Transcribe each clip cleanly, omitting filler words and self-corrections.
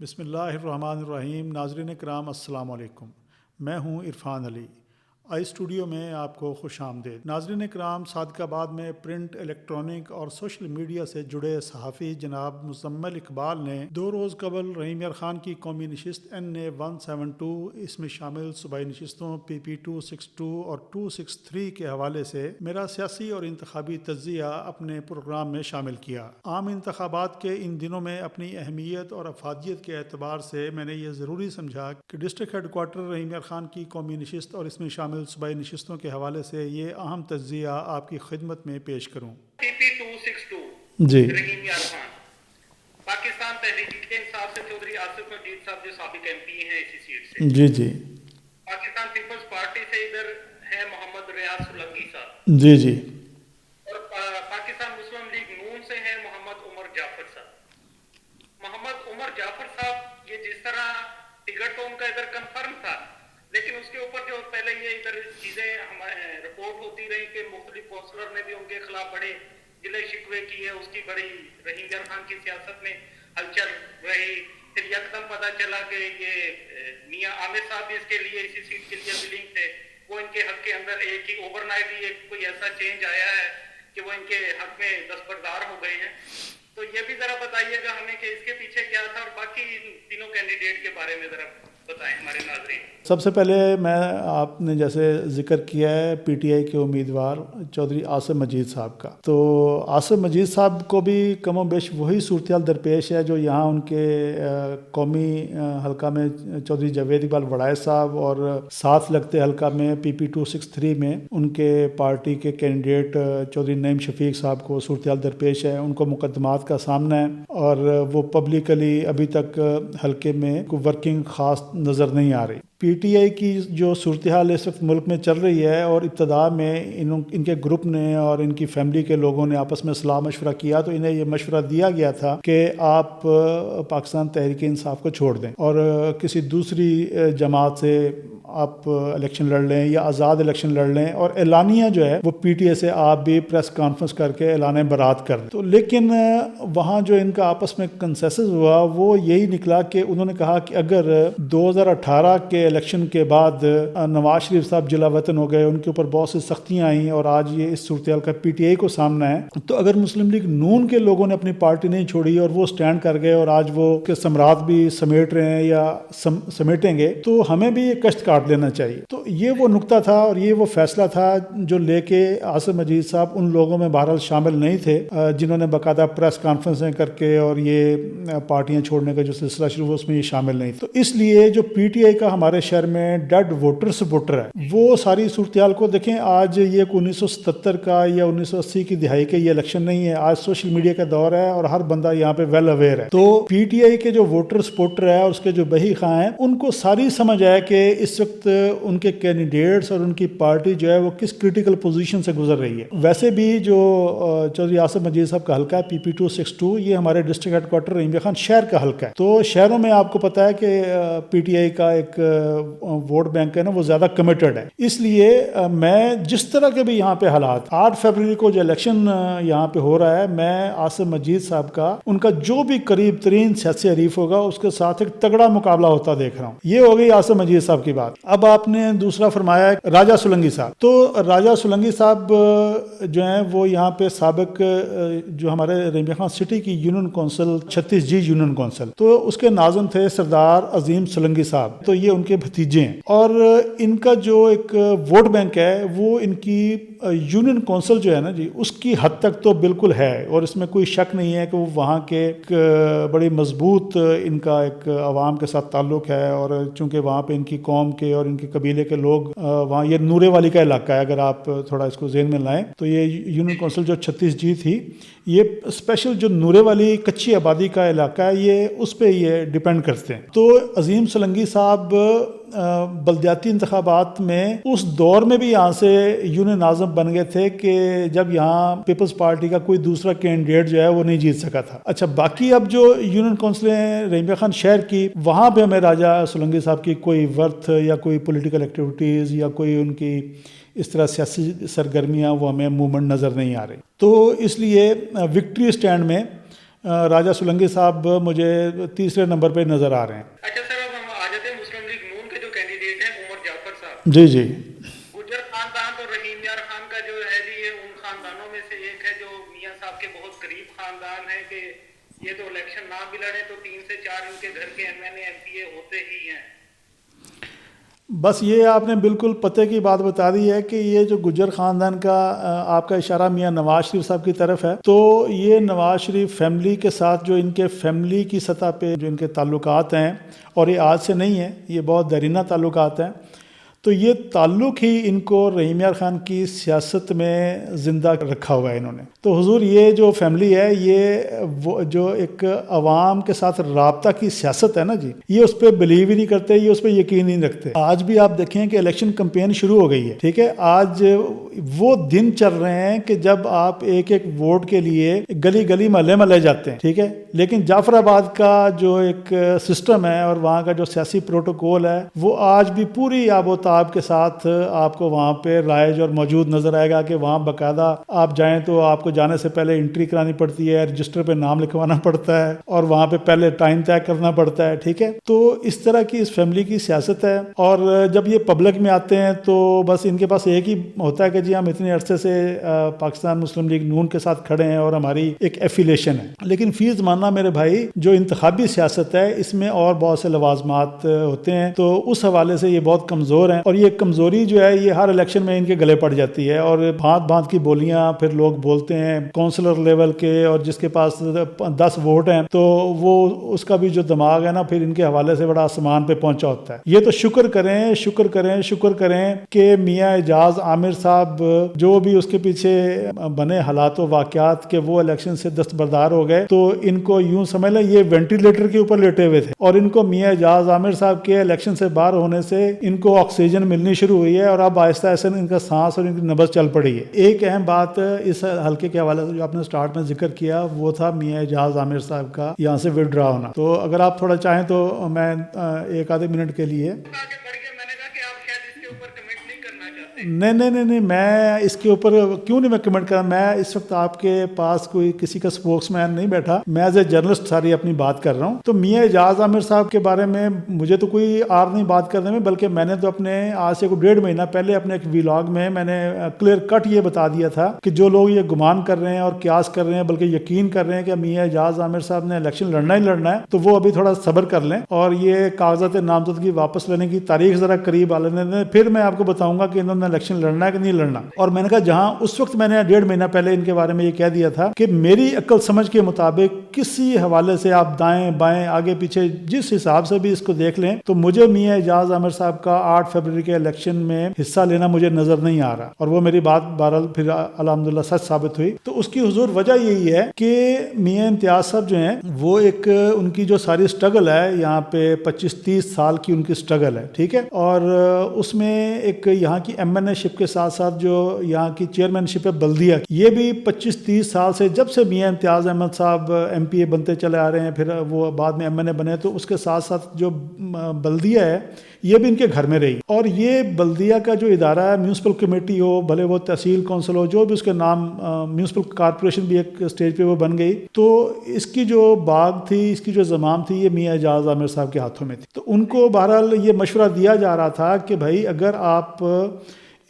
بسم اللہ الرحمن الرحیم۔ ناظرین کرام السلام علیکم، میں ہوں عرفان علی۔ آئی اسٹوڈیو میں آپ کو خوش آمدید۔ ناظرین کرام، صادق آباد میں پرنٹ، الیکٹرانک اور سوشل میڈیا سے جڑے صحافی جناب مزمل اقبال نے 2 روز قبل رحیم یار خان کی قومی نشست NA 172 اس میں شامل صوبائی نشستوں PP 262 اور 263 کے حوالے سے میرا سیاسی اور انتخابی تجزیہ اپنے پروگرام میں شامل کیا۔ عام انتخابات کے ان دنوں میں اپنی اہمیت اور افادیت کے اعتبار سے میں نے یہ ضروری سمجھا کہ ڈسٹرکٹ ہیڈ کوارٹر رحیم یار خان کی قومی نشست اور اس میں شامل صوبائی نشستوں کے حوالے سے یہ اہم تجزیہ آپ کی خدمت میں پیش کروں۔ PP 262 جی رحیم یار خان، پاکستان تحریک انصاف سے چودھری آصف مجید صاحب جو سابق MP ہیں اسی سیٹ سے۔ جی جی پاکستان پیپلز پارٹی سے ادھر ہے محمد ریاض سلنگی صاحب، جی جی اور پاکستان مسلم لیگ نون سے ہیں محمد عمر جعفر صاحب۔ محمد عمر جعفر صاحب یہ جس طرح ٹکٹ تو ان کا ادھر کنفرم تھا، لیکن اس کے اوپر جو پہلے یہ ادھر چیزیں رپورٹ ہوتی رہی کہ مختلف کونسلر نے بھی ان کے خلاف بڑے گلے شکوے کیے، اس کی بڑی رحیم یار خان کی سیاست میں ہلچل رہی۔ پھر یکدم پتہ چلا کہ یہ میاں عامر صاحب بھی اس کے لیے اسی سیٹ کے لیے ولنگ تھے، وہ ان کے حق کے اندر ایک ہی اوور نائٹ ہی ایک کوئی ایسا چینج آیا ہے کہ وہ ان کے حق میں دستبردار ہو گئے ہیں۔ تو یہ بھی ذرا بتائیے گا ہمیں کہ اس کے پیچھے کیا تھا، اور باقی تینوں کینڈیڈیٹ کے بارے میں ذرا بتائیں ہمارے ناظرین۔ سب سے پہلے میں آپ نے جیسے ذکر کیا ہے PTI کے امیدوار چودھری آصف مجید صاحب کا، تو آصف مجید صاحب کو بھی کم و بیش وہی صورتحال درپیش ہے جو یہاں ان کے قومی حلقہ میں چودھری جاوید اقبال وڑائے صاحب اور ساتھ لگتے حلقہ میں PP 263 میں ان کے پارٹی کے کینڈیڈیٹ چودھری نعیم شفیق صاحب کو صورتحال درپیش ہے۔ ان کو مقدمات کا سامنا ہے اور وہ پبلکلی ابھی تک حلقے میں کوئی ورکنگ خاص نظر نہیں آ رہی۔ PTI کی جو صورتحال اس وقت ملک میں چل رہی ہے، اور ابتدا میں ان کے گروپ نے اور ان کی فیملی کے لوگوں نے آپس میں صلاح مشورہ کیا، تو انہیں یہ مشورہ دیا گیا تھا کہ آپ پاکستان تحریک انصاف کو چھوڑ دیں اور کسی دوسری جماعت سے آپ الیکشن لڑ لیں یا آزاد الیکشن لڑ لیں، اور اعلانیہ جو ہے وہ PTI سے آپ بھی پریس کانفرنس کر کے اعلان برات کر دیں۔ تو لیکن وہاں جو ان کا آپس میں کنسنسس ہوا وہ یہی نکلا کہ انہوں نے کہا کہ اگر 2018 کے الیکشن کے بعد نواز شریف صاحب جلا وطن ہو گئے، ان کے اوپر بہت سی سختیاں آئیں اور آج یہ اس صورتحال کا PTI کو سامنا ہے، تو اگر مسلم لیگ نون کے لوگوں نے اپنی پارٹی نہیں چھوڑی اور وہ سٹینڈ کر گئے اور آج وہ کے ثمرات بھی سمیٹ رہے ہیں یا سمیٹیں گے، تو ہمیں بھی یہ کشت کاٹ لینا چاہیے۔ تو یہ وہ نقطہ تھا اور یہ وہ فیصلہ تھا جو لے کے آصف مجید صاحب ان لوگوں میں بہرحال شامل نہیں تھے جنہوں نے باقاعدہ پریس کانفرنسیں کر کے اور یہ پارٹیاں چھوڑنے کا جو سلسلہ شروع ہوا اس میں یہ شامل نہیں تھے۔ تو اس لیے جو PTI کا ہمارے شہر میں ڈیڈ ووٹر سپورٹر ہے، وہ ساری صورتحال کو دیکھیں۔ آج یہ 1977 کا یا 1980 کی دہائی کا یہ الیکشن نہیں ہے، آج سوشل میڈیا کا دور ہے اور ہر بندہ یہاں پہ ویل اویئر ہے۔ تو PTI کے جو ووٹر سپورٹر ہے اور اس کے جو بہی خواہاں ہیں، ان کو ساری سمجھ ہے کہ اس وقت ان کے کینڈیڈیٹس اور ان کی پارٹی جو ہے وہ کس کریٹیکل پوزیشن سے گزر رہی ہے۔ ویسے بھی جو چودھری آصف مجید صاحب کا حلقہ ہے PP 262، یہ ہمارے ڈسٹرکٹ ہیڈ کوارٹر رحیم یار خان شہر کا حلقہ ہے۔ تو شہروں میں آپ کو پتہ ہے کہ PTI کا ایک ووٹ بینک ہے نا، وہ زیادہ کمیٹڈ ہے۔ اس لیے میں جس طرح کے بھی یہاں پہ حالات، 8 فروری کو جو الیکشن یہاں پہ ہو رہا ہے، میں آصف مجید صاحب کا ان کا جو بھی قریب ترین سیاسی حریف ہوگا اس کے ساتھ ایک تگڑا مقابلہ ہوتا دیکھ رہا ہوں۔ یہ ہو گئی آصف مجید صاحب کی بات۔ اب آپ نے دوسرا فرمایا ہے راجہ سلنگی صاحب۔ تو راجہ سلنگی صاحب جو ہیں وہ یہاں پہ سابق جو ہمارے رحیم یار خان سٹی کی union council 36G union council, تو اس کے ناظم تھے سردار عظیم سلنگی صاحب، تو یہ ان کے بھتیجے ہیں، اور ان کا جو ایک ووٹ بینک ہے وہ ان کی یونین کونسل جو ہے نا جی، اس کی حد تک تو بالکل ہے، اور اس میں کوئی شک نہیں ہے کہ وہ وہاں کے ایک بڑی مضبوط ان کا ایک عوام کے ساتھ تعلق ہے، اور چونکہ وہاں پہ ان کی قوم کے اور ان کے قبیلے کے لوگ وہاں، یہ نورے والی کا علاقہ ہے، اگر آپ تھوڑا اس کو ذہن میں لائیں تو یہ یونین کونسل جو 36G تھی، یہ اسپیشل جو نورے والی کچی آبادی کا علاقہ ہے، یہ اس پہ یہ ڈیپینڈ کرتے ہیں۔ تو عظیم سلنگی صاحب بلدیاتی انتخابات میں اس دور میں بھی یہاں سے یونین ناظم بن گئے تھے کہ جب یہاں پیپلز پارٹی کا کوئی دوسرا کینڈیڈیٹ جو ہے وہ نہیں جیت سکا تھا۔ اچھا، باقی اب جو یونین کونسلیں رحیم یار خان شہر کی، وہاں پہ ہمیں راجہ سلنگی صاحب کی کوئی ورتھ یا کوئی پولیٹیکل ایکٹیویٹیز یا کوئی ان کی اس طرح سیاسی سرگرمیاں وہ ہمیں موومنٹ نظر نہیں آ رہی۔ تو اس لیے وکٹری اسٹینڈ میں راجہ سولنگی صاحب مجھے تیسرے نمبر پہ نظر آ رہے ہیں. اچھا سر، اب ہم آ جاتے ہیں مسلم لیگ نون کے جو کینڈیڈیٹ ہیں عمر جعفر صاحب. جی جی. گجر خاندان تو رحیم یار خان کا جو ہے جی یہ ان خاندانوں میں سے ایک ہے جو میاں صاحب کے بہت قریب خاندان ہے کہ یہ تو الیکشن نہ بھی لڑے تو 3 سے 4 ان کے گھر کے M N A M P A ہوتے ہی ہیں. بس یہ آپ نے بالکل پتے کی بات بتا دی ہے کہ یہ جو گجر خاندان کا آپ کا اشارہ میاں نواز شریف صاحب کی طرف ہے، تو یہ نواز شریف فیملی کے ساتھ جو ان کے فیملی کی سطح پہ جو ان کے تعلقات ہیں، اور یہ آج سے نہیں ہیں، یہ بہت دیرینہ تعلقات ہیں، تو یہ تعلق ہی ان کو رحیم یار خان کی سیاست میں زندہ رکھا ہوا ہے انہوں نے. تو حضور یہ جو فیملی ہے، یہ وہ جو ایک عوام کے ساتھ رابطہ کی سیاست ہے نا جی، یہ اس پہ بلیو ہی نہیں کرتے، یہ اس پہ یقین نہیں رکھتے. آج بھی آپ دیکھیں کہ الیکشن کمپین شروع ہو گئی ہے، ٹھیک ہے، آج وہ دن چل رہے ہیں کہ جب آپ ایک ایک ووٹ کے لیے گلی گلی محلے محلے جاتے ہیں، ٹھیک ہے، لیکن جعفر آباد کا جو ایک سسٹم ہے اور وہاں کا جو سیاسی پروٹوکول ہے، وہ آج بھی پوری آب و تاب کے ساتھ آپ کو وہاں پہ رائج اور موجود نظر آئے گا کہ وہاں باقاعدہ آپ جائیں تو آپ کو جانے سے پہلے انٹری کرانی پڑتی ہے، رجسٹر پہ نام لکھوانا پڑتا ہے، اور وہاں پہ پہلے ٹائم طے کرنا پڑتا ہے، ٹھیک ہے. تو اس طرح کی اس فیملی کی سیاست ہے، اور جب یہ پبلک میں آتے ہیں تو بس ان کے پاس ایک ہی ہوتا ہے کہ جی ہم اتنے عرصے سے پاکستان مسلم لیگ نون کے ساتھ کھڑے ہیں اور ہماری ایک ایفیلیشن ہے. لیکن فی زمانہ میرے بھائی جو انتخابی سیاست ہے اس میں اور بہت سے لوازمات ہوتے ہیں، تو اس حوالے سے یہ بہت کمزور ہیں، اور یہ کمزوری جو ہے یہ ہر الیکشن میں ان کے گلے پڑ جاتی ہے، اور بھانت بھانت کی بولیاں پھر لوگ بولتے ہیں کونسلر لیول کے، اور جس کے پاس 10 ووٹ ہیں تو وہ اس کا بھی جو دماغ ہے نا پھر ان کے حوالے سے بڑا آسمان پہ پہنچا ہوتا ہے. یہ تو شکر کریں کہ میاں اعجاز عامر صاحب جو بھی اس کے پیچھے بنے حالات و واقعات کے وہ الیکشن سے دستبردار ہو گئے، تو ان کو یوں سمجھ لیں یہ وینٹیلیٹر کے اوپر لیٹے ہوئے تھے، اور ان کو میاں اعجاز عامر صاحب کے الیکشن سے باہر ہونے سے ان کو آکسیجن ملنی شروع ہوئی ہے، اور اب آہستہ آہستہ ان کا سانس اور ان کی نبض چل پڑی ہے. ایک اہم بات اس حلقے کے حوالے سے جو آپ نے سٹارٹ میں ذکر کیا وہ تھا میاں اعجاز عامر صاحب کا یہاں سے وڈرا ہونا. تو اگر آپ تھوڑا چاہیں تو میں ایک آدھے منٹ کے لیے نہیں میں اس کے اوپر کیوں نہیں میں کمنٹ کرا. میں اس وقت آپ کے پاس کوئی کسی کا سپوکس مین نہیں بیٹھا، میں ایز اے جرنلسٹ ساری اپنی بات کر رہا ہوں. تو میاں اعجاز عامر صاحب کے بارے میں مجھے تو کوئی آر نہیں بات کرنے میں، بلکہ میں نے تو اپنے آج سے کوئی 1.5 مہینہ پہلے اپنے ایک ویلاگ میں نے کلیئر کٹ یہ بتا دیا تھا کہ جو لوگ یہ گمان کر رہے ہیں اور قیاس کر رہے ہیں بلکہ یقین کر رہے ہیں کہ میاں اعجاز عامر صاحب نے الیکشن لڑنا ہی لڑنا ہے، تو وہ ابھی تھوڑا صبر کر لیں اور یہ کاغذات نامزدگی واپس لینے کی تاریخ ذرا قریب آ لینے دیں، پھر میں آپ کو بتاؤں گا کہ انہوں نے الیکشن لڑنا ہے کہ نہیں لڑنا. اور میں نے کہا جہاں اس وقت میں نے 1.5 مہینہ پہلے ان کے بارے میں یہ کہہ دیا تھا کہ میری عقل سمجھ کے مطابق کسی حوالے سے آپ دائیں بائیں آگے پیچھے جس حساب سے بھی اس کو دیکھ لیں تو مجھے میاں اعجاز عامر صاحب کا 8 فروری کے الیکشن میں حصہ لینا مجھے نظر نہیں آ رہا، اور وہ میری بات بہرحال پھر الحمدللہ سچ ثابت ہوئی. تو اس کی حضور وجہ یہی ہے کہ میاں امتیاز صاحب جو ہیں وہ ایک ان کی جو ساری سٹرگل ہے یہاں پہ 25-30 سال کی ان کی سٹرگل ہے، ٹھیک ہے، اور اس میں ایک یہاں کی ایم این اے شپ کے ساتھ ساتھ جو یہاں کی چیئرمین شپ ہے بلدیہ، یہ بھی 25-30 سال سے جب سے میاں امتیاز احمد صاحب ایم پی اے بنتے چلے آ رہے ہیں، پھر وہ بعد میں ایم این اے بنے، تو اس کے ساتھ ساتھ جو بلدیہ ہے یہ بھی ان کے گھر میں رہی. اور یہ بلدیہ کا جو ادارہ ہے میونسپل کمیٹی ہو بھلے وہ تحصیل کونسل ہو جو بھی اس کے نام، میونسپل کارپوریشن بھی ایک سٹیج پہ وہ بن گئی، تو اس کی جو باغ تھی، اس کی جو زمام تھی، یہ میاں اعجاز عامر صاحب کے ہاتھوں میں تھی. تو ان کو بہرحال یہ مشورہ دیا جا رہا تھا کہ بھائی اگر آپ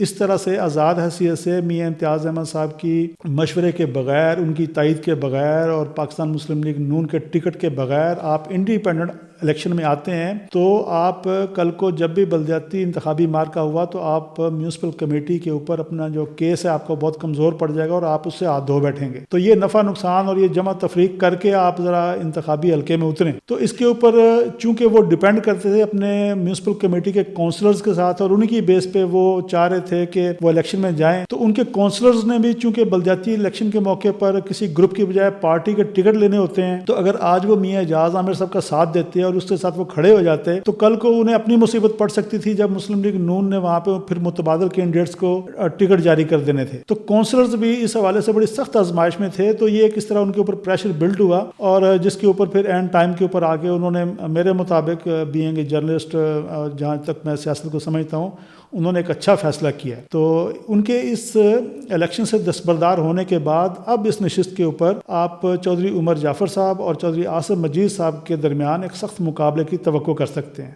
اس طرح سے آزاد حیثیت سے میاں امتیاز احمد صاحب کی مشورے کے بغیر، ان کی تائید کے بغیر اور پاکستان مسلم لیگ نون کے ٹکٹ کے بغیر آپ انڈیپینڈنٹ الیکشن میں آتے ہیں، تو آپ کل کو جب بھی بلدیاتی انتخابی مارکا ہوا تو آپ میونسپل کمیٹی کے اوپر اپنا جو کیس ہے آپ کو بہت کمزور پڑ جائے گا اور آپ اس سے ہاتھ دھو بیٹھیں گے. تو یہ نفع نقصان اور یہ جمع تفریق کر کے آپ ذرا انتخابی حلقے میں اتریں. تو اس کے اوپر چونکہ وہ ڈیپینڈ کرتے تھے اپنے میونسپل کمیٹی کے کونسلرز کے ساتھ اور ان کی بیس پہ وہ چاہ رہے تھے کہ وہ الیکشن میں جائیں، تو ان کے کونسلرز نے بھی چونکہ بلدیاتی الیکشن کے موقع پر کسی گروپ کی بجائے پارٹی کے ٹکٹ لینے ہوتے ہیں، تو اگر آج وہ میاں اعجاز عامر صاحب کا ساتھ دیتے اور اس کے ساتھ وہ کھڑے ہو جاتے تو کل کو انہیں اپنی مصیبت پڑ سکتی تھی جب مسلم لیگ نون نے وہاں پہ پھر متبادل کینڈیڈیٹس کو ٹکٹ جاری کر دینے تھے. تو کونسلرز بھی اس حوالے سے بڑی سخت آزمائش میں تھے. تو یہ کس طرح ان کے اوپر پریشر بلڈ ہوا اور جس کے اوپر پھر اینڈ ٹائم کے اوپر آگے انہوں نے میرے مطابق بینگ اے جرنلسٹ جہاں تک میں سیاست کو سمجھتا ہوں انہوں نے ایک اچھا فیصلہ کیا. تو ان کے اس الیکشن سے دستبردار ہونے کے بعد اب اس نشست کے اوپر آپ چودھری عمر جعفر صاحب اور چودھری عاصم مجید صاحب کے درمیان ایک سخت مقابلے کی توقع کر سکتے ہیں.